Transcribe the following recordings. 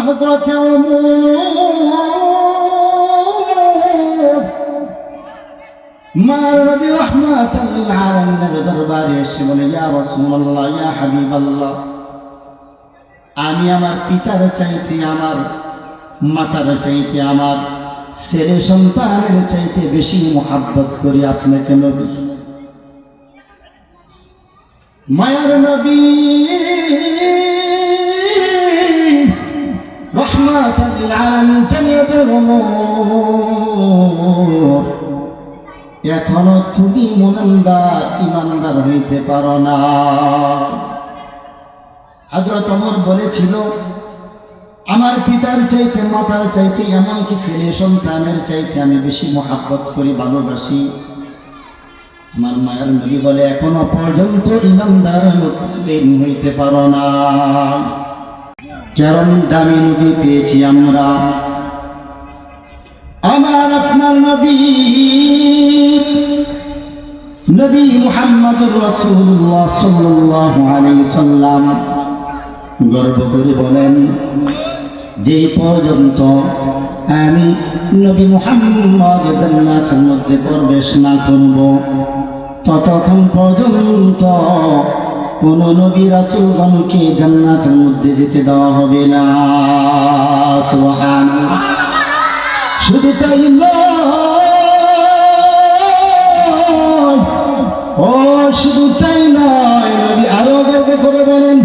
হযরত ওমর মার নবী রাহমাতাল লিল আলামিনের দরবারে এসে বলে, ইয়া রাসূলুল্লাহ, ইয়া হাবিবাল্লাহ, আমি আমার পিতার চাইতে, আমার মাতার চাইতে, আমার ছেলে সন্তানের চাইতে বেশি মুহাব্বত করি আপনাকে নবী। মায়ার নবী রাহমাতাল লিল আলামিন জানিয়ে দেন, এখনো তুমি ইমানদার হইতে পারো না। হযরত ওমর বলেছিল, আমার পিতার চাইতে, মাতার চাইতে, এমনকি ছেলে সন্তানের চাইতে আমি বেশি মুহাব্বত করি, ভালোবাসি। আমার মায়ের নবী বলে, এখনো পর্যন্ত ইমানদার হইতে পারো না। কেরম দামি নবী পেয়েছি আমরা। আমার আপনার নবী মুহাম্মদুর রাসূলুল্লাহ সাল্লাল্লাহু আলাইহি সাল্লাম গর্ব করে বলেন, যেই পর্যন্ত আমি নবী মুহাম্মদ জান্নাতের মধ্যে প্রবেশ না করব, ততক্ষণ পর্যন্ত কোন নবী রাসূলগণকে জান্নাতের মধ্যে যেতে দেওয়া হবে না। সুবহানাল্লাহ। শুধু তাই নয়, শুধু তাই নয়, নবী আরো গর্ব করে বলেন,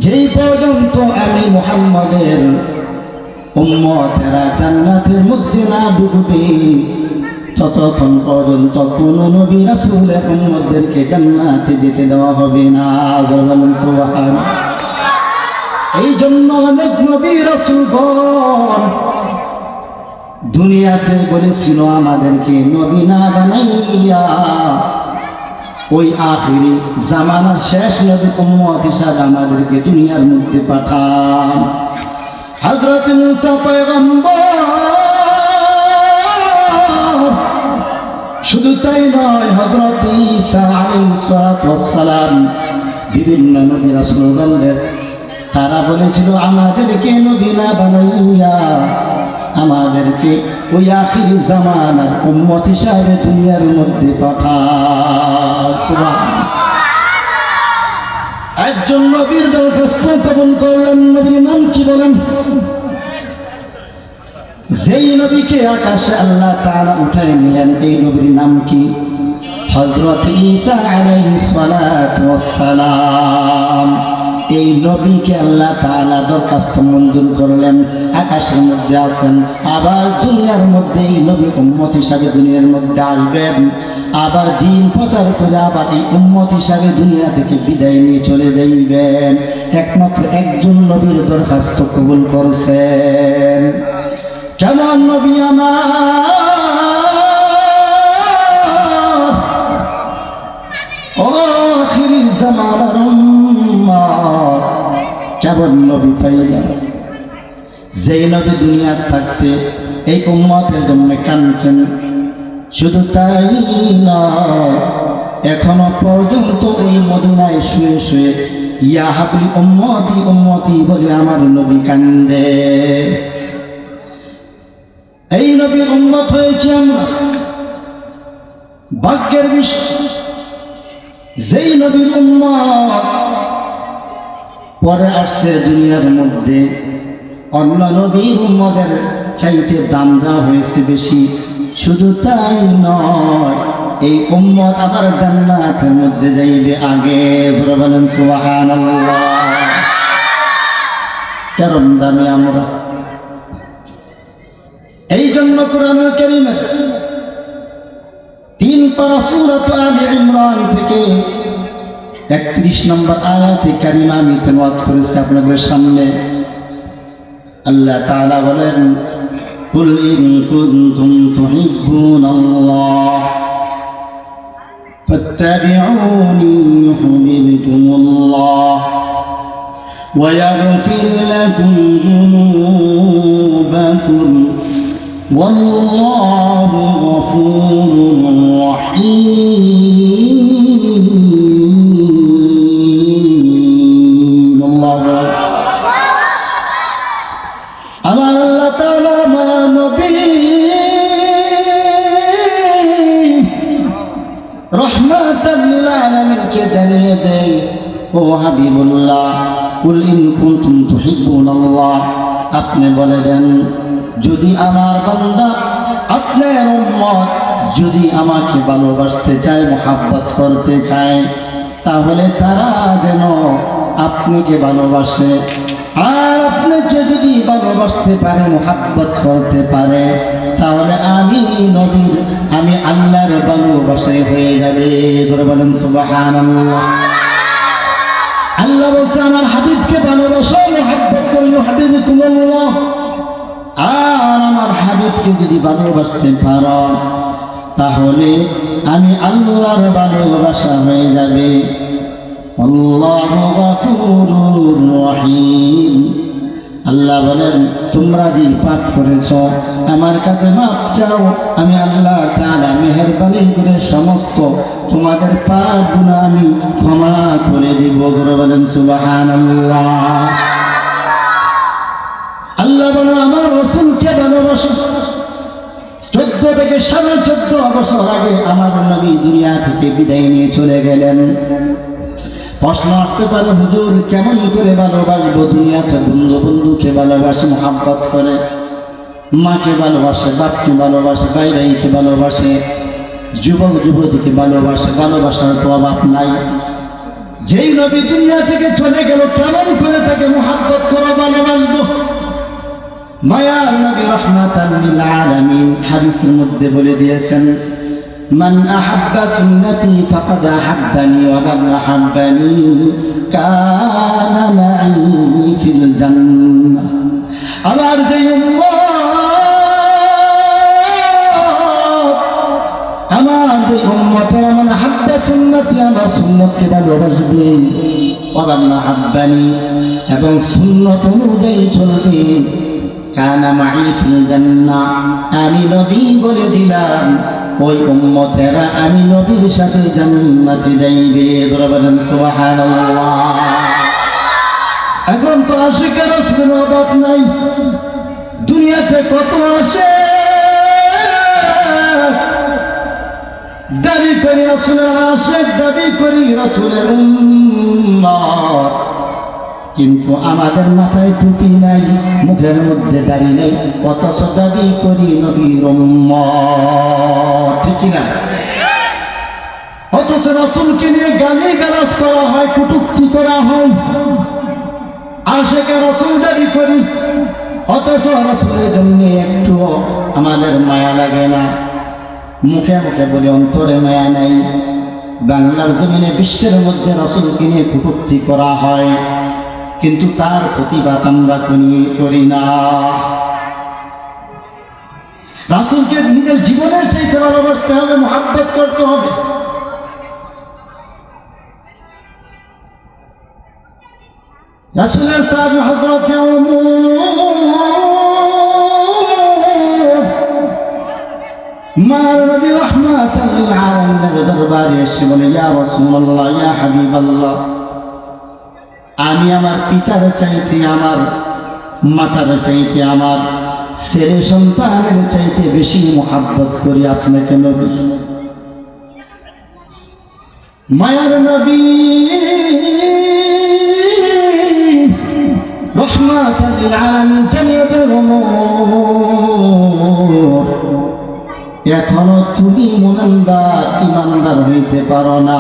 যেই পর্যন্ত আমি মুহাম্মদের উম্মতেরা জান্নাতের মধ্যে না ঢুকবে, ততক্ষণ পর্যন্ত কোন নবী রাসূলের উম্মতদেরকে জান্নাতে যেতে দেওয়া হবে না। সুবহানাল্লাহ। এই জন্য অনেক নবী রাসূলগণ দুনিয়াতে বলেছিল, আমাদেরকে নবী না বানাইয়া ওই আখিরি জামানার শেষ নবী উম্মত হিসাবে আমাদেরকে দুনিয়ার মধ্যে পাঠান। হযরত মুসা পয়গম্বর, শুধু তাই নয়, হযরত ঈসা আলাইহিস সালাতু ওয়াস সালাম, বিভিন্ন নবী রাসূলগণদের তারা বলেছিল, আমাদেরকে নবী না বানাইয়া আমাদেরকে ওই আখিরি জামানার উম্মত হিসাবে দুনিয়ার মধ্যে পাঠান। সুবহানাল্লাহ। একজন নবীর দরখাস্ত কবুল করলেন, নবীর নাম কি বলেন? যেই নবীকে আকাশে আল্লাহ তাআলা উঠায় নিলেন, এই নবীর নাম কি? হযরত ঈসা আলাইহিস সালাতু ওয়াস সালাম। এই নবীকে আল্লাহ তাআলা দরখাস্ত মঞ্জুর করলেন, আকাশের মধ্যে আছেন, আবার দুনিয়ার মধ্যে এই নবী উম্মত হিসাবে দুনিয়ার মধ্যে আসবেন, আবার দিন প্রচার করে আবার এই উম্মত হিসাবে দুনিয়া থেকে বিদায় নিয়ে চলে যাইবেন। একমাত্র একজন নবীর দরখাস্ত কবুল করছেন। কেমন নবী আমার, আখিরি জামানার উম্মত, কেমন নবী পাইলাম, যেই নবী দুনিয়ার থাকতে এই উম্মতের জন্য কাঁদছেন। শুধু তাই নয়, এখনো পর্যন্ত ওই মদিনায় শুয়ে শুয়ে ইয়া হাবলি উম্মতি উম্মতি বলে আমার নবী কান্দে। এই নবীর উম্মত হয়েছে আমরা, ভাগ্যের বিষয়। যেই নবীর উম্মত পরে আসছে দুনিয়ার মধ্যে, অন্য নবীর উম্মতের চাইতে দাম দেওয়া হয়েছে বেশি। শুধু তাই নয়, এই উম্মত আবার জান্নাতের মধ্যে যাইবে আগে। জোরে বলেন সুবহানাল্লাহ। কেরম দামি আমরা। এই জন্য কোরআনুল কারীমের 3 পারা সূরা আলে ইমরান থেকে 31 নম্বর আয়াতে কারিমা আমি তেলাওয়াত করেছি আপনাদের সামনে। আল্লাহ তাআলা বলেন, কুল ইন কুনতুম তুহিব্বুনাল্লাহ ফাত্তাবিউনি ইউহিব্বুকুমুল্লাহ ওয়া ইয়াগফির লাকুম যুনুবাকুম ওয়াল্লাহু গফুরুর রহিম। জানিয়ে দেই, ও হাবিবুল্লাহ, কুল ইন কুনতুম তুহিব্বুনাল্লাহ, আপনি বলে দেন যদি আমার বান্দা আপনার উম্মত যদি আমাকে ভালোবাসতে চায়, মোহাব্বত করতে চায়, তাহলে তারা যেন আপনাকে ভালোবাসে। আর আপনাকে যদি ভালোবাসতে পারে, মোহাব্বত করতে পারে, তাহলে আমি নবীর, আমি আল্লাহর ভালোবাসায় হয়ে যাবে। ধরে বলেন সুবহানাল্লাহ। আল্লাহ বলছে আমার হাবিবকে ভালোবাসো, মোহাব্বত করিও হাবিবকুমুল্লাহ। আর আমার হাবিবকে যদি ভালোবাসতে পারো, তাহলে আমি আল্লাহর ভালোবাসা হয়ে যাবে। আল্লাহু গফুরুর রহিম। আল্লাহ বলেন তোমরা যে পাপ করেছ আমার কাছে মাপ চাও, আমি আল্লাহ তাআলা মেহেরবানি করে সমস্ত তোমাদের পাপ গুনাহ আমি ক্ষমা করে দিব। জোরে বলেন সুবহানাল্লাহ। আল্লাহ বলেন আমার রাসূলকে ভালোবাসো। 14 থেকে 14.5 বছর আগে আমার নবী দুনিয়া থেকে বিদায় নিয়ে চলে গেলেন। প্রশ্ন আসতে পারে হুজুর কেমন করে ভালোবাসবো? দুনিয়াতে বন্ধু বন্ধুকে ভালোবাসে, মোহাব্বত করে, মাকে ভালোবাসে, বাপকে ভালোবাসে, ভাই ভাইকে ভালোবাসে, যুবক যুবতীকে ভালোবাসে, ভালোবাসার তো অভাব নাই। যেই নবী দুনিয়া থেকে চলে গেল কেমন করে তাকে মোহাব্বত করা, ভালোবাসবো? মায়ার নবী রাহমাতাল লিল আলামিন হাদিসের মধ্যে বলে দিয়েছেন, মান আহাব্বা সুন্নতি ফাকাদ আহাব্বানি ওয়া মান আহাব্বানি কানা মাই ফিল জান্নাহ। আমার যে উম্মত, আমার যে উম্মত মান আহাব্বা সুন্নতি, আমার সুন্নতকে ভালোবাসবে, ওয়া মান আহাব্বানি, এবং সুন্নত অনুযায়ী চলবে, কানা মাই ফিল জান্নাহ, আমি নবী বলে দিলাম ওই উম্মতেরা আমি নবীর সাথে জান্নাতে যাইবে। যারা বলেন সুবহানাল্লাহ। এখন তো আশিকের রাসূলের অভাব নাই, দুনিয়াতে কত আসে দাবি করি রাসূলের আশিক, দাবি করি রাসূলের উম্মত, কিন্তু আমাদের মাথায় টুপি নাই, মুখের মধ্যে দাড়ি নেই, অথচ দাবি করি নবীর উম্মত। ঠিক না? অথচ রাসূলকে নিয়ে গালিগালাজ করা হয়, কটূক্তি করা হয়, আশিকে রাসূল দাবি করি, অথচ রাসূলের জন্য একটু আমাদের মায়া লাগে না। মুখে মুখে বলি, অন্তরে মায়া নাই। বাংলার জমিনে বিশ্বের মধ্যে রাসূলকে নিয়ে কটূক্তি করা হয়, কিন্তু তার প্রতিবাদ আমরা করি না। রাসূলকে নিজের জীবনের চাইতে ভালোবাসতে হবে, মুহাব্বত করতে হবে। রাসূলের সাহাবী হযরত ওমর মার নবী রাহমাতাল লিল আলামিনের দরবারে এসে বলে, ইয়া রাসূলুল্লাহ, ইয়া হাবিবাল্লাহ, আমি আমার পিতার চাইতে, আমার মাতার চাইতে, আমার ছেলে সন্তানের চাইতে বেশি মোহাব্বত করি আপনাকে নবী। মায়ার নবী রাহমাতাল লিল আলামিন জানিয়ে দিলেন, ওমর, এখনো তুমি ইমানদার হইতে পারো না।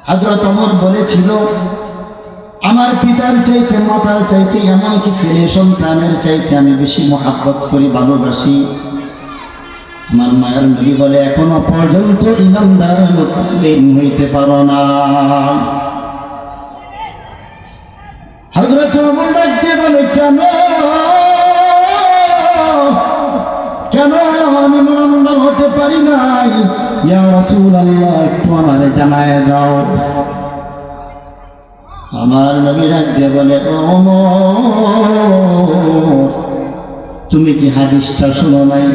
হযরত ওমর বলেছিল, আমার পিতার চাইতে, মাতার চাইতে, এমনকি ছেলে সন্তানের চাইতে আমি বেশি মোহাব্বত করি, ভালোবাসি। আমার মায়ের নবী বলে, এখনো পর্যন্ত ইমানদার হইতে পারো না। হযরত ওমর ডাক দিয়ে বলে, কেন আমি ইমানদার হতে পারি নাই? ইয়া রাসূলুল্লাহ, একটু আমারে জানায় দাও। আমার নবী ডাক দিয়ে বলে, ওমর, তুমি কি হাদিসটা শুনো নাই?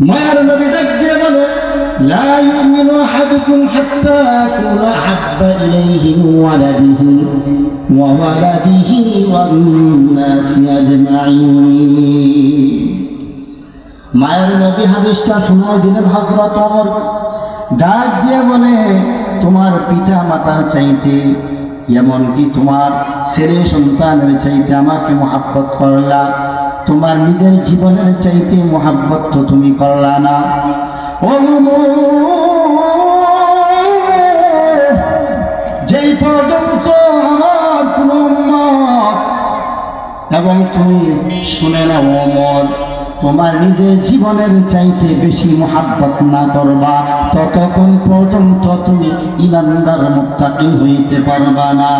মায়ের নবী ডাক দিয়ে বলে, লা ইউমিনু আহাদুকুম হাত্তা আকুনা আহাব্বা ইলাইহি মিন ওয়ালাদিহি ওয়া ওয়ালাদিহি ওয়ান নাসি আজমাইন। মায়ের নবী হাদিসটা শোনায় দিলেন হযরত ওমর। ডাক দিয়ে বলে, তোমার পিতা মাতার চাইতে, এমনকি তোমার ছেলে সন্তানের চাইতে আমাকে মহাব্বত করলা, তোমার নিজের জীবনের চাইতে মহাব্বত তো তুমি করলা না। ও যেই পর্যন্ত আমার কোন এবং তুমি শুনে নাও ওমর, তোমার নিজের জীবনের চাইতে বেশি মহাব্বত না করবা, ততক্ষণ পর্যন্ত তুমি ইমানদার মুত্তাকিন হইতে পারবা না।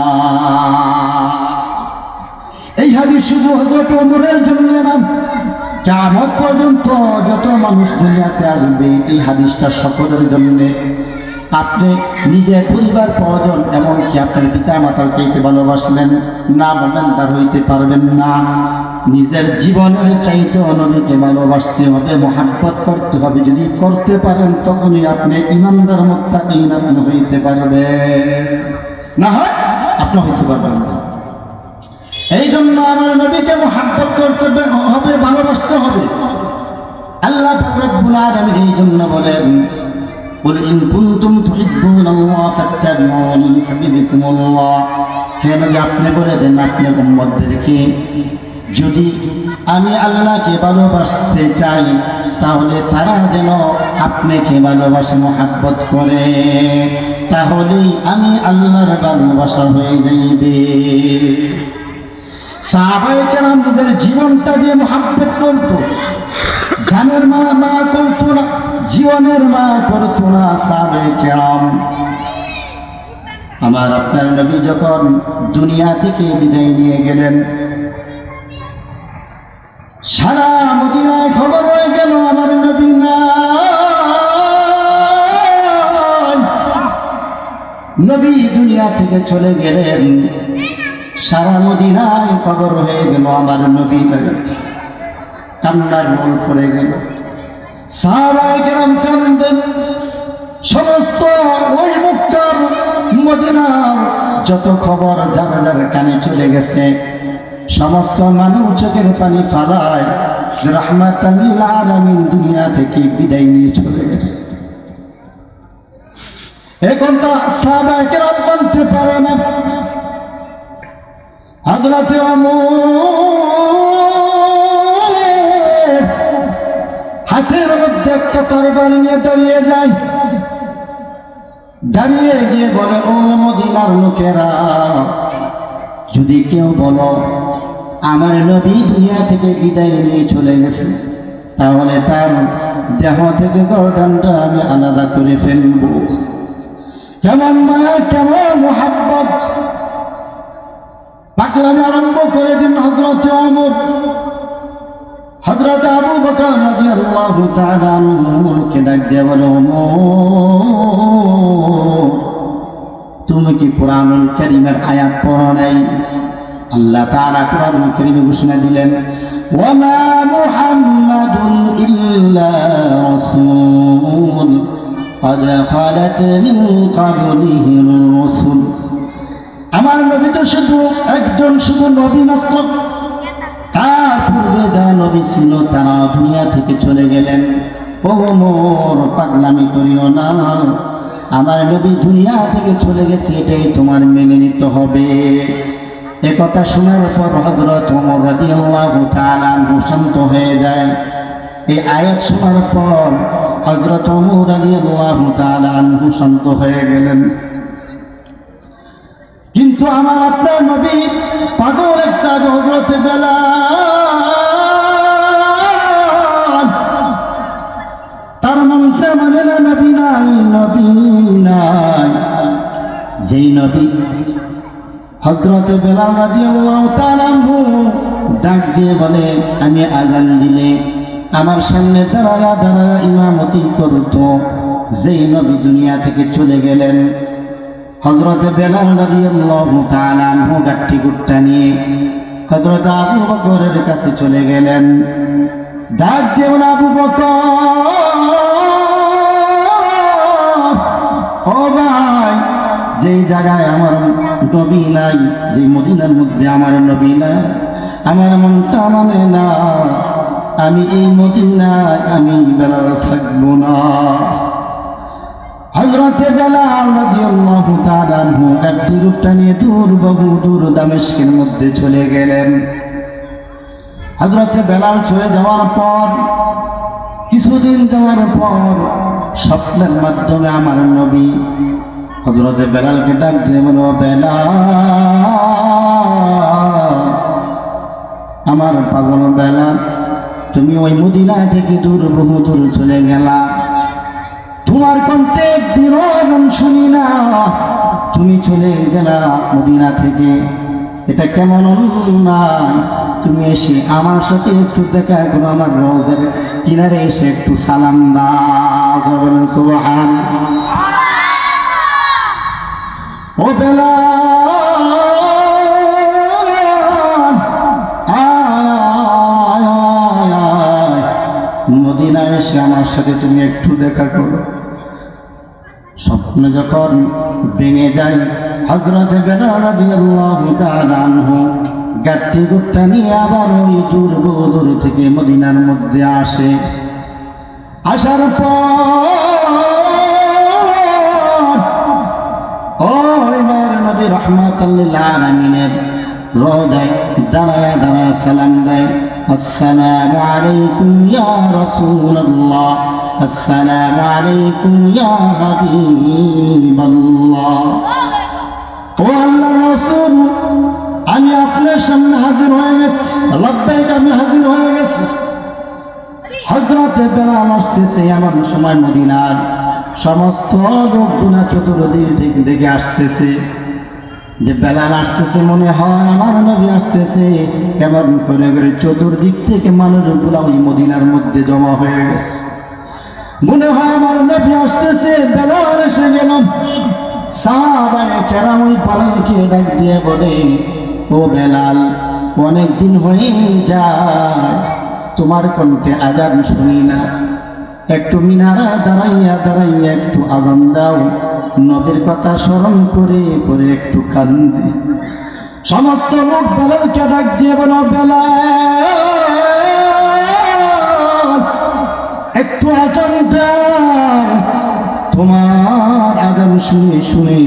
এই হাদিস শুধু হযরত ওমরের জন্য না, কিয়ামত পর্যন্ত যত মানুষ দুনিয়াতে আসবে এই হাদিসটা সকলের জন্য। আপনি নিজের পরিবার পরিজন এমনকি আপনার পিতা মাতার চাইতে ভালোবাসলেন না, ইমানদার হইতে পারবেন না। নিজের জীবনের চাইতে নবীকে ভালোবাসতে হবে, মহাব্বত করতে হবে। যদি করতে পারেন তখনই আপনি ইমানদার মুত্তাকিন আপনি হইতে পারবেন, না হয় আপনি হইতে পারবেন না। এই জন্য আমার নবীকে মহাব্বত করতে হবে, ভালোবাসতে হবে। আল্লাহ পাক রব্বুল আলামিন এই জন্য বলেন, قل إن كنتم تحبون الله فاتبعوني يحببكم الله। হে নবী, আপনি বলে দেন আপনার উম্মতদেরকে, যদি আমি আল্লাহকে ভালোবাসতে চাই তাহলে তারা যেন আপনাকে ভালোবাসে, মহাব্বত করে, তাহলেই আমি আল্লাহর ভালোবাসা হয়ে যাইবে। সাহাবায়ে কেরাম নিজের জীবনটা দিয়ে মহাব্বত করত, জানের মা করতো না, জীবনের মা করতো না সাহাবায়ে কেরাম। আমার আপনার নবী যখন দুনিয়া থেকে বিদায় নিয়ে গেলেন, সারা মদিনায় খবর হয়ে গেল আমার নবী নাই, নবী দুনিয়া থেকে চলে গেলেন। সারা মদিনায় খবর হয়ে গেল আমার নবী নাই, কান্নার রোল পড়ে গেল। সাহাবায়ে কেরাম কান্দেন, সমস্ত ওই মক্কার মদিনার যত খবর যার কানে চলে গেছে, সমস্ত মানুষ চোখের পানি ফালায়, রাহমাতাল লিল আলামিন দুনিয়া থেকে বিদায় নিয়ে চলে গেছে। এখন তো সাহাবায়ে কেরাম মানতে পারে না। হযরতে ওমর হাতের মধ্যে একটা তরবারি নিয়ে দাঁড়িয়ে যায়, দাঁড়িয়ে গিয়ে বলে, ও মদিনার লোকেরা, যদি কেউ বলো আমার নবী দুনিয়া থেকে বিদায় নিয়ে চলে গেছে, তাহলে তার দেহ থেকে গর্দানটা আমি আলাদা করে ফেলবো। কেমন মায়া, কেমন মুহাব্বত, পাগলামি আরম্ভ করে দিন হযরতে ওমর। হযরত আবু বকর রাদিয়াল্লাহু তাআলা আনহুকে ডাক দিয়ে বলে, ওমর, তুমি কি কুরআনুল কারীমের আয়াত পড়ো নাই? আল্লাহ তাআলা কুরআনুল কারীমে ঘোষণা দিলেন, ওয়ামা মুহাম্মাদুন ইল্লা রাসূল قد خلت من قبله الرسل। আমার নবী তো শুধু একজন, শুধু নবী মাত্র। তার পূর্বে যারা নবী ছিল তারা দুনিয়া থেকে চলে গেলেন। ও ওমর, পাগলামি করিও না, আমার নবী দুনিয়া থেকে চলে গেছে, এটাই তোমার মেনে নিতে হবে। এ কথা শোনার পর হযরত ওমর রাদিয়াল্লাহু তাআলা আনহু শান্ত হয়ে যায়। এই আয়াত শোনার পর হযরত ওমর রাদিয়াল্লাহু তাআলা আনহু শান্ত হয়ে গেলেন। কিন্তু আমার আপনার নবী পাগল এক সাহাবী হযরত বেলাল, তার মনটা মানে না, নবী নাই, নবী নাই। যেই নবী হযরত বেলাল রাদিয়াল্লাহু তাআলা আনহু ডাক দিয়ে বলে, আমি আযান দিলে আমার সামনে দাঁড়ায়া ইমামতি করতো, যেই নবী দুনিয়া থেকে চলে গেলেন, হযরত বেলাল রাদিয়াল্লাহু তাআলা আনহু গাট্টি গুট্টা নিয়ে হযরত আবু বকরের কাছে চলে গেলেন। ডাক দেও না, আবু বকর, ও ভাই, যেই জায়গায় আমার নবী নাই, যে মদিনার মধ্যে আমার নবী নাই, আমার মনটা মানে না, আমি এই মদিনায় আমি বেলাল থাকবো না। হযরতে বেলাল রাদিয়াল্লাহু তাআলা আনহু একটি রূপটা নিয়ে বহু দূর দামেস্কের মধ্যে চলে গেলেন। হযরতে বেলাল চলে যাওয়ার পর কিছুদিন যাওয়ার পর স্বপ্নের মাধ্যমে আমার নবী হযরতে বেলালকে ডাক দিয়ে বলল, বেলাল, আমার পাগল বেলাল, তুমি ওই মদিনা থেকে বহু দূর চলে গেলা, তোমার কণ্ঠে একদিনও গান শুনি না, তুমি চলে গেলা মদিনা থেকে, এটা কেমন না? তুমি এসে আমার সাথে একটু দেখা করো, আমার রওজার কিনারে এসে একটু সালাম দাও। বলেন সুবহানাল্লাহ। ও বেলাল, মদিনায় এসে আমার সাথে তুমি একটু দেখা করো। স্বপ্ন যখন ভেঙে যায়, হযরতে বেলাল রাদিয়াল্লাহু তাআলা আনহু গাট্টি গুট্টা নিয়ে আবার ওই বহু দূর থেকে মদিনার মধ্যে আসে। আসার পর ওই মায়ের নবী রাহমাতাল লিল আলামিনের রওজায় দাঁড়ায় সালাম দেয়, আসসালামু আলাইকুম ইয়া রাসূলুল্লাহ, আসসালামু আলাইকুম ইয়া হাবিবাল্লাহ। ও আল্লাহর রাসূল, আমি আপনার সামনে হাজির হয়ে গেছি। লাব্বাইক, আমি হাজির হয়ে গেছি। হযরতে বেলাল আসতেছে এমন সময় মদিনার সমস্ত লোকগুলা চতুর্দিক থেকে দেখে আসতেছে যে বেলাল আসতেছে, মনে হয় আমার নবী আসতেছে। কেমন করে চতুর্দিক থেকে মানুষগুলা ওই মদিনার মধ্যে জমা হয়ে গেছে। মনে হয় আমার নবী আসতেছে, বেলাল এসে গেল। সাহাবায়ে কেরাম ওই পালনকে ডাক দিয়ে বলে, ও বেলাল, অনেক দিন হয়ে যায় তোমার কণ্ঠে আজান শুনি না, একটু মিনারা দাঁড়াইয়া একটু আজান দাও, নবীর কথা স্মরণ করে করে একটু কান্দি। সমস্ত লোক বেলালকে ডাক দিয়ে বলো, বেলাল, একটু আজান দাও, তোমার আজান শুনে শুনে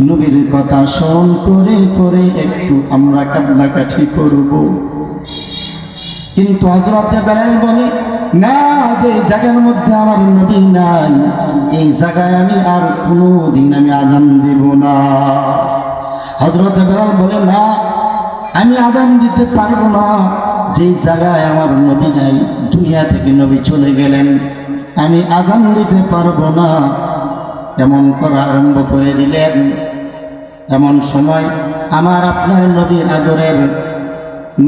নবীর কথা স্মরণ করে করে একটু আমরা কান্নাকাটি করব। কিন্তু হযরতে বেলাল বলে, না, যে জায়গার মধ্যে আমার নবী নাই, এই জায়গায় আমি আর কোনোদিন আমি আজান দেব না। হযরতে বেলাল বলে, না, আমি আজান দিতে পারবো না, যে জায়গায় আমার নবী নাই, দুনিয়া থেকে নবী চলে গেলেন, আমি আজান দিতে পারবো না। এমন করা আরম্ভ করে দিলেন। এমন সময় আমার আপনার নবীর আদরের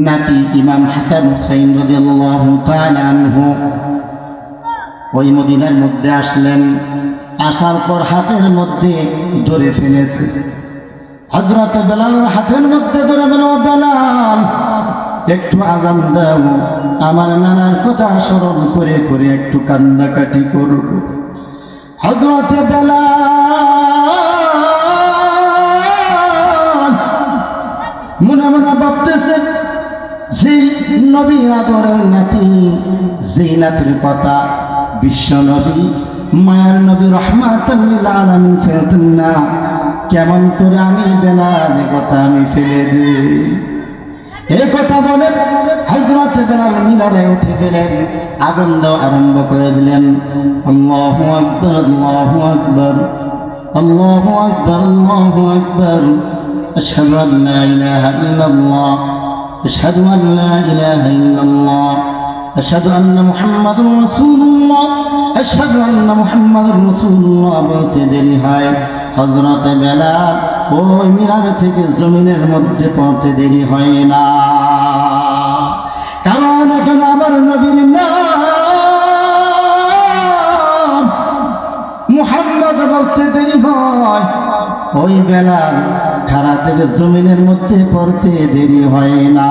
নাতি ইমাম হাসান হুসাইন রাদিয়াল্লাহু তাআলা আনহু ওই মদিনার মধ্যে আসলেন। আসার পর হাতের মধ্যে ধরে ফেলেছে। হযরতে বেলালের হাতের মধ্যে ধরে বলল, বেলাল, একটু আজান দাও, আমার নানার কথা স্মরণ করে করে একটু কান্নাকাটি করব। হযরতে বেলাল মনে মনে ভাবতেছে, যে নবী আদরের নাতি, যে নাতির কথা বিশ্ব নবী মায়ার নবী রাহমাতাল লিল আলামিন ফেলতেন না, কেমন করে আমি বেলালের কথা আমি ফেলে দিই। এই কথা বলে হযরতে বেলাল মিনারে উঠে গেলেন, আজান দেওয়া আরম্ভ করে দিলেন। আল্লাহু আকবার, আল্লাহু আকবার, আল্লাহু আকবার, আল্লাহু আকবার, আশহাদু আন লা ইলাহা ইল্লাল্লাহ, আশহাদু আন লা ইলাহা ইল্লাল্লাহ, আশহাদু আন্না মুহাম্মাদুর রাসূলুল্লাহ, আশহাদু আন্না মুহাম্মাদুর রাসূলুল্লাহ বলতে দেরি হয়। হযরতে বেলাল ওই মিনার থেকে জমিনের মধ্যে পড়তে দেরি হয় না, কারণ এখন আমার নবীর নাম মুহাম্মদ বলতে দেরি হয়। ওই বেলাল খাড়া থেকে জমিনের মধ্যে পড়তে দেরি হয় না।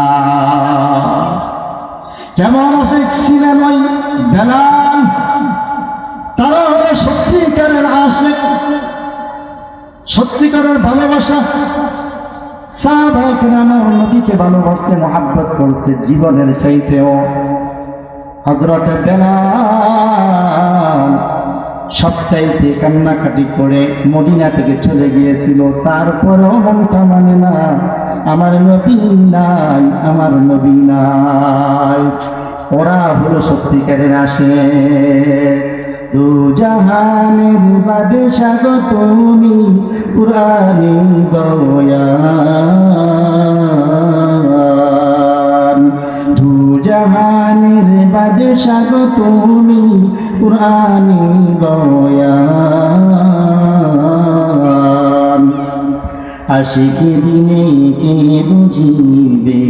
কেমন আশিক ছিলেন ওই বেলাল! তারা হলো সত্যিকারের আশিক, সত্যিকারের ভালোবাসা। সাহাবায়ে কেরাম নবীকে ভালোবাসছে, মহব্বত করছে জীবনের চাইতেও। হযরতে বেলাল সবচাইতে কান্নাকাটি করে মদিনা থেকে চলে গিয়েছিল, তারপরেও মনটা মানে না, আমার নবী নাই, আমার নবী নাই। ওরা হলো সত্যিকারের আশিক। দু জাহানের বাদশাহ গো তুমি, কুরআনে বয়ান। দু জাহানের বাদশাহ গো তুমি, কুরআনে বয়ান। আশিকি বিনে কে বুঝিবে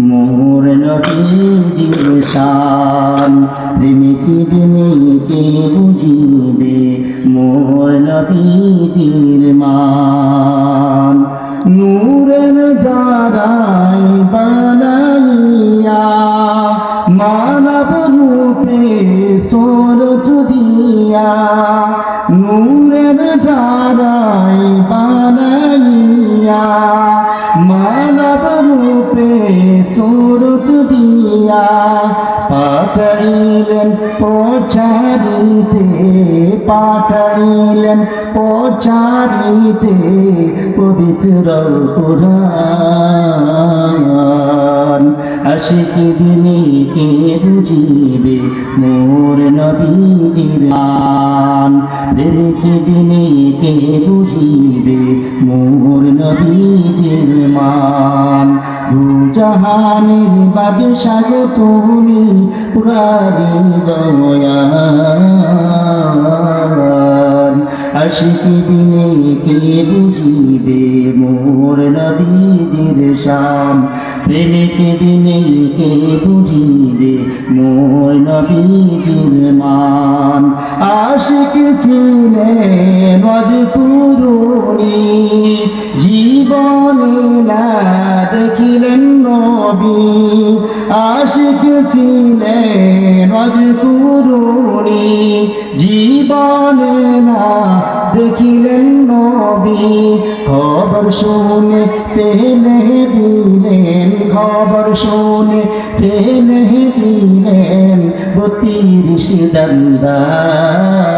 মোর নবীজির শান, প্রেমিকি বিনে কে বুঝিবে মোর নবীজির মান। নূরের দ্বারাই বানাইয়া মানব রূপে সুরত দিয়া, নূরের দ্বারাই বানাইয়া মানব রূপে সুরত দিয়া, পাঠাইলেন প্রচারিতে, পাঠাইলেন প্রচারিতে পবিত্র কুরআন। আশিকি বিনে কে বুঝিবে মোর নবীজির মান, প্রেমিকি বিনে কে বুঝিবে মোর নবীজির মান। দু জাহানের বাদশাহ গো তুমি, কুরআনে বয়ান। আশিকি বিনে কে বুঝিবে মোর নবীজির শান, প্রেমিকি বিনে কে বুঝিবে মোর নবীজির মান। আশিক ছিলেন অদপুরুনি, জীবনে না দেখিলেন নবী। আশিক ছিলেন অদপুরুনি, জীবনে না দেখিলেন নবী। খবর শুনে ফেলে দিলেন, খবর শুনে ফেলে দিলেন 32 দন্দান।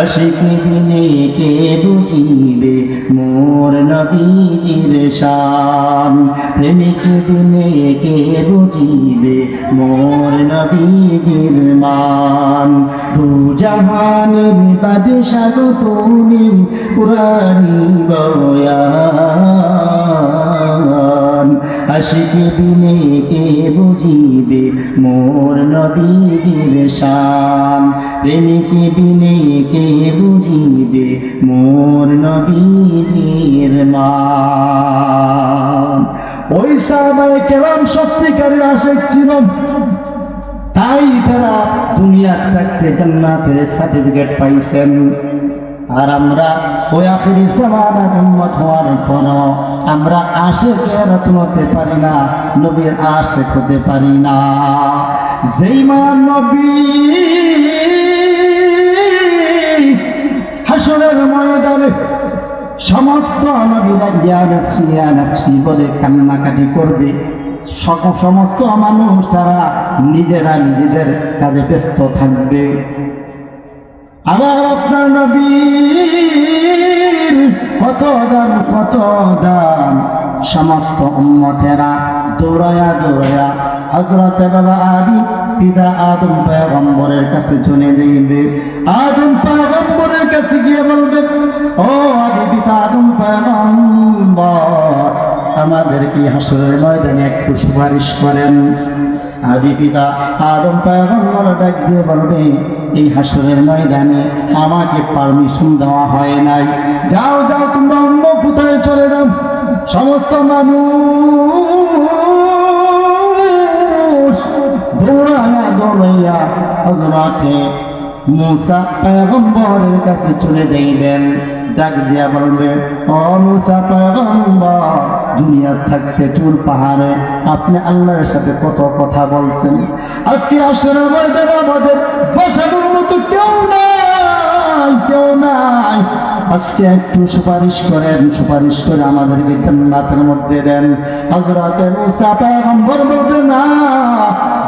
আশিকি বিনে কে বুঝিবে মোর নবীজির শান, প্রেমিক বিনে কে বুঝিবে মোর নবীজির মান। দু জাহানের বাদশাহ গো তুমি, কুরআনে বয়ান। আশিকি বিনে কে বুঝিবে মোর নবীজির শান, প্রেমিকি বিনে কে বুঝিবে মোর নবীজির মান। ওই সাহাবায়ে কেরাম সত্যিকারের আশিক ছিল, তাই তারা দুনিয়া থাকতে জান্নাতের সার্টিফিকেট পাইছেন। আর আমরা ওই আখিরি জামানার উম্মত হওয়ার পরও আমরা আশিকে রাসূল হতে পারি না, নবীর আশিক হতে পারি না। যেই মা নবী হাসরের ময়দানে সমস্ত নবীরা ইয়া নাফসি ইয়া নাফসি বলে কান্নাকাটি করবে, সমস্ত মানুষ তারা নিজেরা নিজেদের কাজে ব্যস্ত থাকবে। আবার আপনার নবীর কত দাম, কত দাম, সমস্ত উম্মতেরা দৌড়ায়া দৌড়ায়া হযরত বাবা আদি পিতা আদম পয়গম্বরের কাছে চলে যাইবে। আদম পয়গম্বরের কাছে গিয়ে বলবে, ও আদি পিতা আদম পয়গম্বর, আমাদেরকে হাসরের ময়দানে একটু সুপারিশ করেন। আদি পিতা আদম পয়গম্বর ডাক দিয়ে বলবে, এই হাসরের ময়দানে আমাকে পারমিশন দেওয়া হয় নাই, যাও যাও তোমরা অন্য কোথায় চলে যাও। সমস্ত মানুষ দৌড়াইয়া দৌড়াইয়া হযরতে মুসা পয়গম্বরের কাছে চলে যাইবেন। ডাক দিয়া বলবে, ও মুসা পয়গম্বর, দুনিয়ার থাকতে তুর পাহাড়ে আপনি আল্লাহর সাথে কত কথা বলছেন, আজকে হাসরের ময়দানে আমাদের বাঁচানোর মতো কেউ নাই, কেউ নাই। আজকে একটু সুপারিশ করেন, সুপারিশ করে আমাদেরকে জান্নাতের মধ্যে দেন। হযরত মুসা পয়গম্বর বলতেন, না,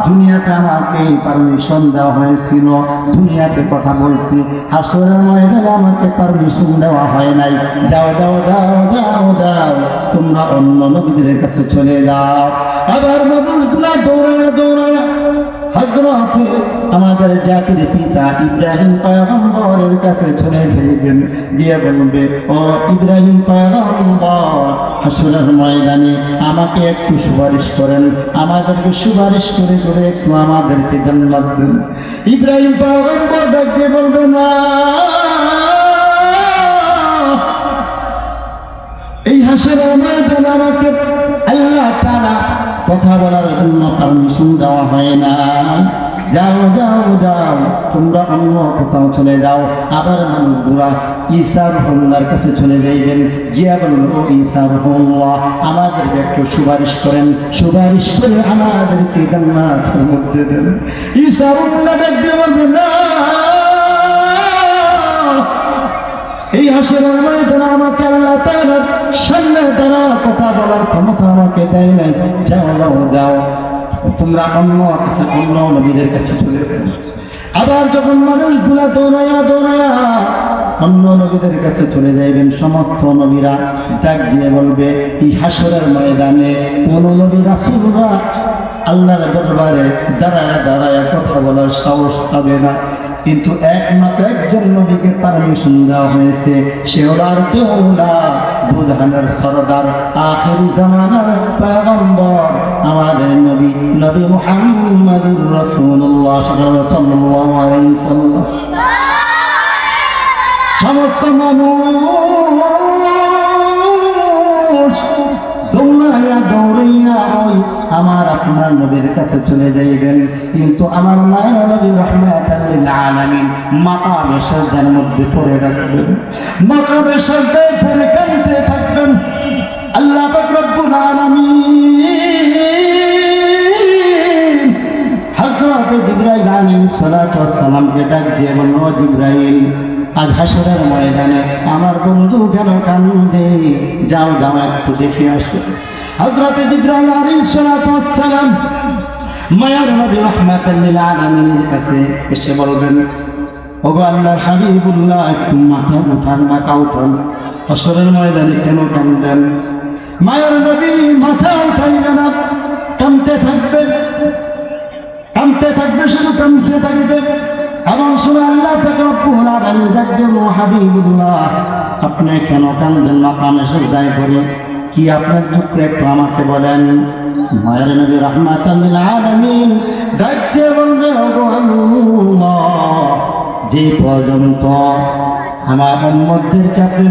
দুনিয়াতে আমাকে পারমিশন দেওয়া হয়েছিল, দুনিয়াতে কথা বলছি, হাসরের ময়দানে আমাকে পারমিশন দেওয়া হয় নাই। যাও যাও যাও যাও যাও, তোমরা অন্য নবীদের কাছে চলে যাও। আবার মানুষগুলা দৌড়ায় দৌড়ায় হযরত আমাদের জাতির পিতা ইব্রাহিম পয়গম্বরের কাছে চলে যাইবেন, গিয়ে বলবে, ও ইব্রাহিম পয়গম্বর, হাসরের ময়দানে আমাকে একটু সুপারিশ করেন, আমাদেরকে সুপারিশ করে করে একটু আমাদেরকে জান্নাত দেন। ইব্রাহিম পয়গম্বর ডাক দিয়ে বলবে, না, এই হাসরের ময়দানে আমাকে আল্লাহ তাআলা কথা বলার জন্য পারমিশন দেওয়া হয় না। যাও যাও যাও, তোমরা অন্য কোথাও চলে যাও। আবার মানুষগুলা ঈসা রুহুল্লাহর কাছে চলে যাইবেন, জিয়া বলল, ও ঈসা রুহুল্লাহ, আমাদেরকে একটু সুপারিশ করেন, সুপারিশ করে আমাদেরকে জান্নাতের মধ্যে দেন। ঈসা রুহুল্লাহ ডাক দিয়ে বলবে, না, এই হাসরের ময়দানে আমাকে আল্লাহ তাআলার সামনে তারা কথা বলার ক্ষমতা আমাকে দেয় নাই। যাও যাও যাও, তোমরা অন্য কাছে, অন্য নবীদের কাছে চলে যাও। আবার যখন মানুষগুলা দৌড়াইয়া দৌড়াইয়া অন্য নবীদের কাছে চলে যাইবেন, সমস্ত নবীরা ডাক দিয়ে বলবে, এই হাসরের ময়দানে কোন নবী রাসূলরা আল্লাহর দরবারে দাঁড়ায় দাঁড়ায় কথা বলার সাহস পাবে না, কিন্তু একমাত্র একজন নবীকে পারমিশন দেওয়া হয়েছে, সে হলো আর কেউ না, বুধানের সরদার, আখিরি জামানার পয়গম্বর, আমাদের নবী, নবী মুহাম্মদুর রাসূলুল্লাহ সাল্লাল্লাহু আলাইহি ওয়াসাল্লাম। সমস্ত মানুষ দৌড়াইয়া দৌড়াইয়া ওই আমার আপনার নবীর কাছে চলে যাইবেন, কিন্তু আমার মায়ের নবী রাহমাতাল লিল আলামিন মাকামে সাজদার মধ্যে পড়ে রাখবেন, মাকামে সাজদায় পড়ে কাঁদতে থাকবেন। আল্লাহ পাক রব্বুল আলামিন হযরত জিবরাইল আলাইহিস সালাতু ওয়াস সালামকে ডাক দিয়ে বলল, জিবরাইল, আজ হাসরের ময়দানে আমার বন্ধু কেন কান্দে, যাও যাও একটু দেখে আসো। হযরত জিবরাইল আলাইহিস সালাতু ওয়াস সালাম মায়ার নবী রাহমাতাল লিল আলামিনের কাছে এসে বলবেন, ওগো আল্লাহর হাবিবুল্লাহ, একটু মাথা উঠান, মাথা উঠান, হাসরের ময়দানে কেন কান্দেন? মায়ার নবী মাথা উঠাইবে না, কাঁদতে থাকবে, কাঁদতে থাকবে, শুধু কাঁদতে থাকবে। এবং শুনে আল্লাহ পাক রব্বুল আলামিন ডাক দিয়ে, ও হাবিবুল্লাহ, আপনি কেন কাঁদেন মাকামে সিজদায় করে? কি আপনার দুঃখ একটু আমাকে বলেন। মায়ের নবী রাহমাতাল লিল আলামিন ডাক দিয়ে বলবে, ওগো আল্লাহ, যে পর্যন্ত আমার উম্মতদেরকে আপনি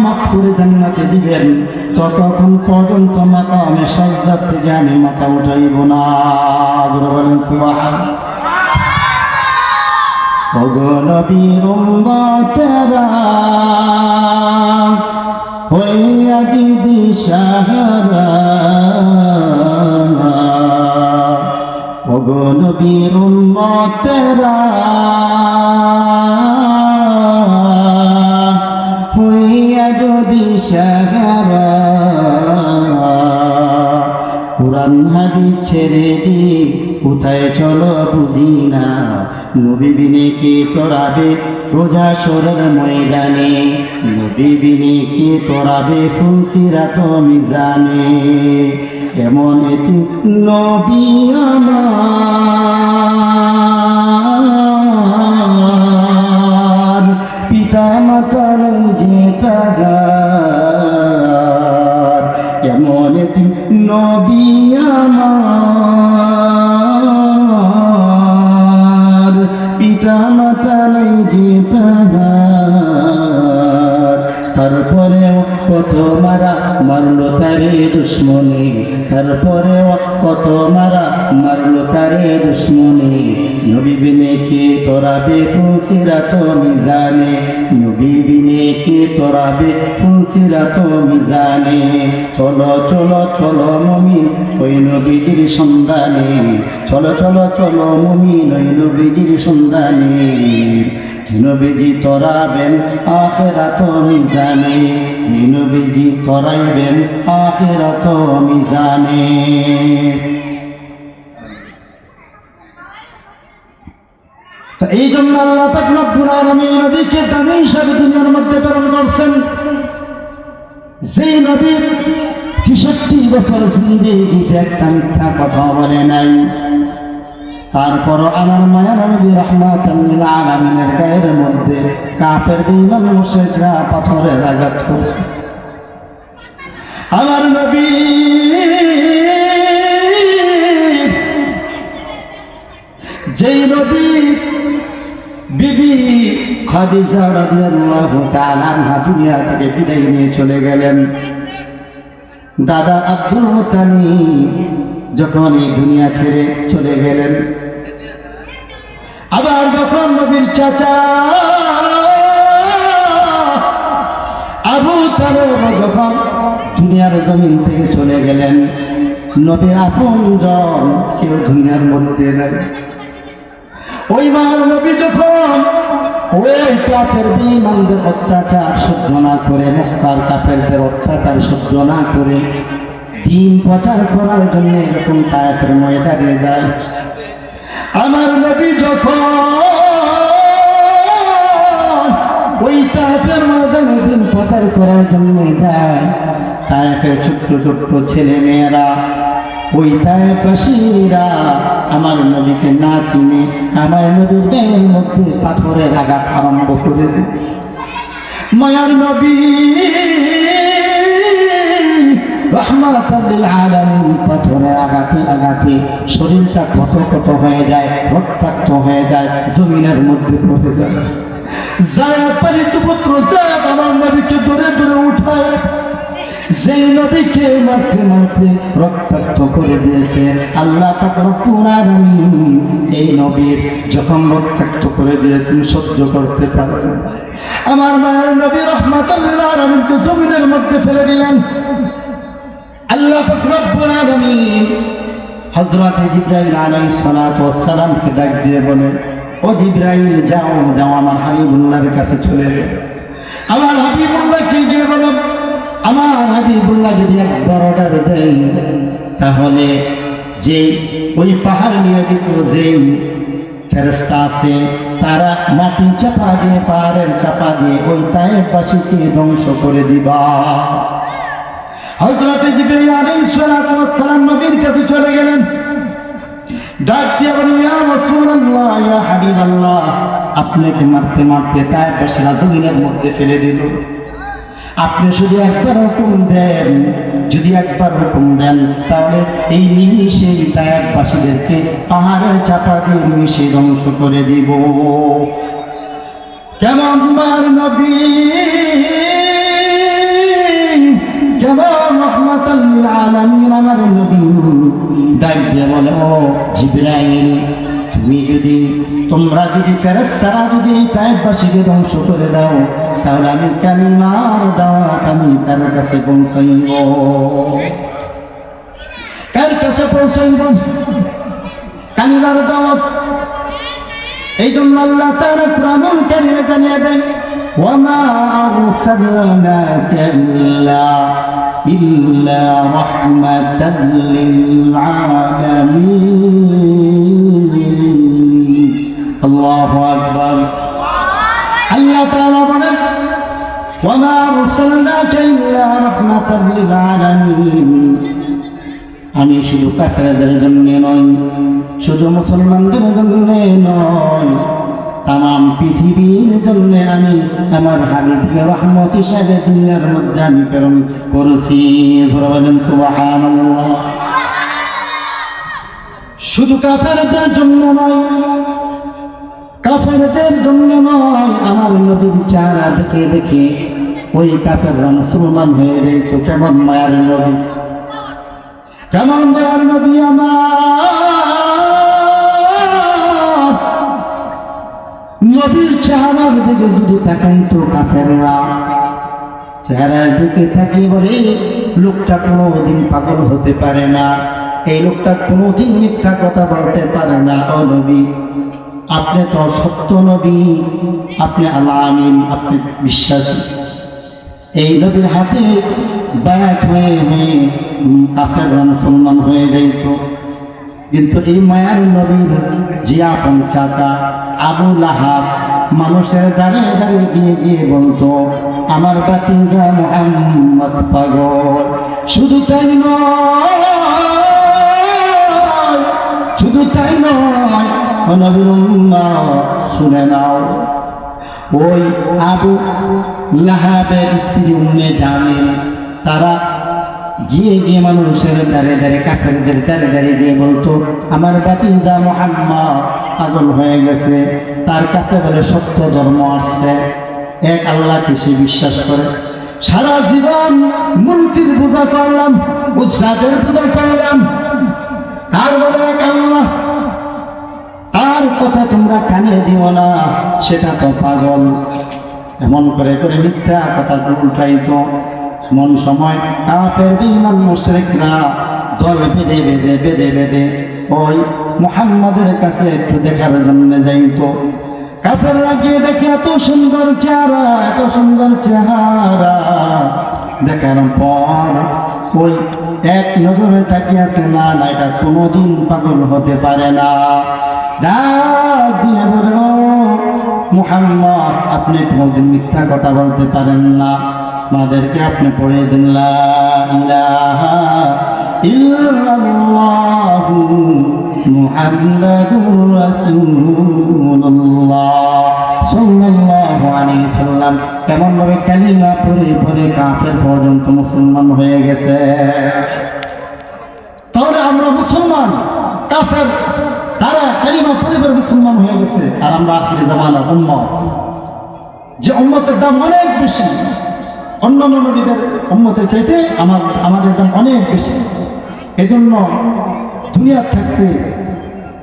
মাফ করে জান্নাতে দিবেন, ততক্ষণ পর্যন্ত মাকামে সিজদা থেকে আমি মাথা উঠাইব না। বলেন সুবহানাল্লাহ। ওগো নবীর উম্মতেরা, হইয়া দিশাহারা, ওগো নবীর উম্মতেরা, হইয়া দিশাহারা, কুরআন হাদিস ছেড়ে দি কোথায় চলো বুঝি না, নবী বিনে কে তোরাবে রোজা সরের ময়দানে, নবী বিনে কে তোরাবে ফুলসিরাত মিজানে। এমন এতি নবী আমার, পিতা মাতা নেই যে তাহার, এমন এতি নবী আমার, পিতা মাতা নেই যে তাহার। তারপরেও কত মারা মারলো তারে দুশ্মনী, তারপরেও কত মারা মারলো তারে দুশ্মনী, নবী বিনে কে তোরাবে ফুলসিরাত মিজানে, নবী বিনে কে তোরাবে ফুলসিরাত মিজানে। চলো চলো চলো মুমিন ওই নবীজির সন্ধানে, চলো চলো চলো মুমিন ওই নবীজির সন্ধানে। নবীজি তরাবেন আখিরাত মিজানে, নবীজি তরাইবেন আখিরাত মিজানে। তো এই জন্য আল্লাহ পাক রব্বুল আলামিন নবীকে দামি হিসাবে দুনিয়ার মধ্যে প্রেরণ করছেন। যেই নবী ৬৩ বছর জিন্দেগিতে একটা মিথ্যা কথা বলে নাই, তারপরও আমার মায়া নবী রাহমাতাল লিল আলামিনের গায়ের মধ্যে কাফের বেঈমান মুশরিকরা পাথরের আঘাত করছে। আমার নবী যেই নবী বিবি খাদিজা রাদিয়াল্লাহু তাআলা আনহা দুনিয়া থেকে বিদায় নিয়ে চলে গেলেন, দাদা আব্দুল মুত্তালিব যখন এই দুনিয়া ছেড়ে চলে গেলেন, আবার যখন নবীর চাচা আবু তালেব যখন দুনিয়ার জমিন থেকে চলে গেলেন, নবীর আপনজন কেউ দুনিয়ার মধ্যে নাই। ওই মার নবী যখন ওই কাফের বেঈমানদের অত্যাচার সহ্য না করে, মক্কার কাফেরদের অত্যাচার সহ্য না করে দিন প্রচার করার জন্য এরকম তায়েফের ময়দানে যায়, আমার নবী যখন ওই তায়েফের ময়দানে দিন প্রচার করার জন্য যায়, তায়েফের ছোট্ট ছোট্ট ছেলে মেয়েরা, ওই তায়েফবাসীরা আমার নবীকে না চিনে আমার নবীর গায়ের মধ্যে পাথরের আঘাত আরম্ভ করে দেয়। মায়ার নবী রাহমাতাল লিল আলামিন পাথরের আঘাতে আঘাতে শরীরটা কত কত হয়ে যায়, রক্তাক্ত হয়ে যায়, জমিনের মধ্যে পড়ে যায়। যায়েদ পালিত পুত্র যায়েদ আমার নবীকে ধরে ধরে উঠায়, যেই নবীকে মারতে মারতে রক্তাক্ত করে দিয়েছে আল্লাহ পাক রব্বুল আলামিন এই নবীর যখন রক্তাক্ত করে দিয়েছেন সহ্য করতে পারেন, আমার মায়ের নবী রাহমাতাল লিল আলামিনকে জমিনের মধ্যে ফেলে দিলেন। আল্লাহ পাক রব্বুল আলামিন হযরত জিবরাইল আলাইহিস সালাতু ওয়াস সালামকে ডাক দিয়ে বলে, ও জিবরাইল যাও যাও আমার হাবিবুল্লাহর কাছে চলে যাও। আমার হাবিবুল্লাহকে গিয়ে বলো, আমার হাবিবুল্লাহ যদি একবার অর্ডার দেয় তাহলে যে ওই পাহাড় নিয়োজিত যে ফেরেশতা আছে তারা মাটি চাপা দিয়ে, পাহাড়ের চাপা দিয়ে ওই তায়েফবাসীকে ধ্বংস করে দিবা। হযরত জিবরাইল আলাইহিস সালাতু ওয়াস সালাম নবীর কাছে চলে গেলেন, ডাক দিয়ে বলেন, ইয়া রাসূলুল্লাহ, ইয়া হাবিবাল্লাহ, আপনাকে মারতে মারতে তায়েফবাসীরা জমিনের মধ্যে ফেলে দিল, আপনি শুধু একবার হুকুম দেন, যদি একবার হুকুম দেন তাহলে এই নিমিষে তায়েফবাসীদেরকে পাহাড়ের চাপা দিয়ে নিমিষে ধ্বংস করে দিব। কেমন মার নবী, কেমন রাহমাতাল লিল আলামিন আমার নবী ডাক দিয়ে বলে, ও জিবরাইল, তোমরা যদি ফেরেশতারা যদি তায়েফবাসীকে ধ্বংস করে দাও তাহলে আমি কালিমার দাওয়াত আমি কার কাছে পৌঁছাইব, কার কাছে পৌঁছাইব কালিমার দাওয়াত। এই জন্য আল্লাহ তাআলা কুরআনুল কারীমে জানিয়ে দেন, ওয়ামা আরসালনাকা ইল্লা রাহমাতাল লিল আলামিন। আল্লাহু আকবার। আল্লাহ তাআলা বলেন, ওয়ামা আরসালনাকা ইল্লা রাহমাতাল লিল আলামিন, আমি শুধু কাফেরদের জন্য নয়, শুধু মুসলমানদের জন্য নয়, তাম পৃথিবীর জন্য আমি আমার হাবিবকে রহমত হিসাবে দুনিয়ার মধ্যে আমি প্রেরণ করেছি। বলেন সুবহানাল্লাহ। শুধু কাফেরদের জন্য নয়, কাফেরদের জন্য নয়, আমার নবীর চেহারা দেখে দেখে ওই কাফেররা মুসলমান হয়ে যেত। কেমন মায়ার নবী, কেমন মায়ার নবী আমার নবীর চেহারার দিকে যদি তাকাইতো কাফেররা, চেহারার দিকে তাকিয়ে বলে লোকটা কোনোদিন পাগল হতে পারে না, এই লোকটা কোনোদিন মিথ্যা কথা বলতে পারে না। ও নবী, আপনি তো সত্য নবী, আপনি আল্লাহ আমিন, আপনি বিশ্বাসী। এই নবীর হাতে বায়াত হয়ে কাফেররা মুসলমান হয়ে যাইত। কিন্তু এই মায়ার নবীর যে আপন চাচা আবু লাহাব মানুষের দাঁড়িয়ে দাঁড়িয়ে গিয়ে গিয়ে বলতো, আমার ভাতিজা মুহাম্মদ পাগল। শুধু তাই নয়, শুধু তাই নয়, ও নবীর উম্মত শুনে নাও, ওই আবু লাহাবের স্ত্রী উম্মে জামিল তারা গিয়ে গিয়ে মানুষের দাঁড়িয়ে দাঁড়িয়ে কাফেরদের দাঁড়িয়ে দাঁড়িয়ে গিয়ে বলতো, আমার ভাতিজা মুহাম্মদ পাগল হয়ে গেছে, তার কাছে বলে সত্য ধর্ম আসছে, এক আল্লাহকে সে বিশ্বাস করে। সারা জীবন মূর্তির পূজা করলাম, উৎসাহের পূজা করলাম, তার বলে এক আল্লাহ, তার কথা তোমরা কানে দিও না, সেটা তো পাগল। এমন করে করে মিথ্যা কথা উল্টাইতো। এমন সময় কাফের বেঈমান মুশরিকরা দল বেঁধে বেঁধে বেঁধে বেঁধে ওই মুহাম্মাদের কাছে একটু দেখার জন্য যাইতো। কাফেররা গিয়ে দেখে এত সুন্দর চেহারা, এত সুন্দর চেহারা দেখার পর ওই এক নজরে তাকিয়ে আছে, না না এটা কোনোদিন পাগল হতে পারে না। ডাক দিয়ে বলে, ও মুহাম্মদ, আপনি কোনোদিন মিথ্যা কথা বলতে পারেন না, আমাদেরকে আপনি পড়ে দেন লা ইলাহা ইল্লাল্লাহু মুহাম্মাদুর রাসূলুল্লাহ সাল্লাল্লাহু আলাইহি সাল্লাম। এমন ভাবে কালিমা পড়ে পড়ে কাফের পর্যন্ত মুসলমান হয়ে গেছে। তাহলে আমরা মুসলমান, কাফের তারা কালিমা পড়ে পড়ে মুসলমান হয়ে গেছে, আর আমরা আখিরি জামানার উম্মত, যে উম্মতের দাম অনেক বেশি, অন্যান্য নবীদের উম্মতের চাইতে আমাদের দাম অনেক বেশি। এজন্য দুনিয়ার থাকতে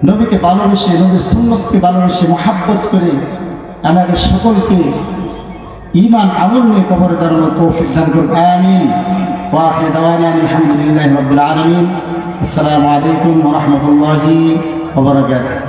নবীকে ভালোবেসে, নবীর সুন্নতকে ভালোবেসে মহাব্বত করে আমাদের সকলকে ঈমান আমল নিয়ে কবরে দাঁড়ানোর তৌফিক দান করুন, আমিন। ওয়া আখিরু দাওয়ানা আলহামদুলিল্লাহি রাব্বিল আলামিন। আসসালামু আলাইকুম ওয়া রাহমাতুল্লাহি ওয়া বারাকাতুহু।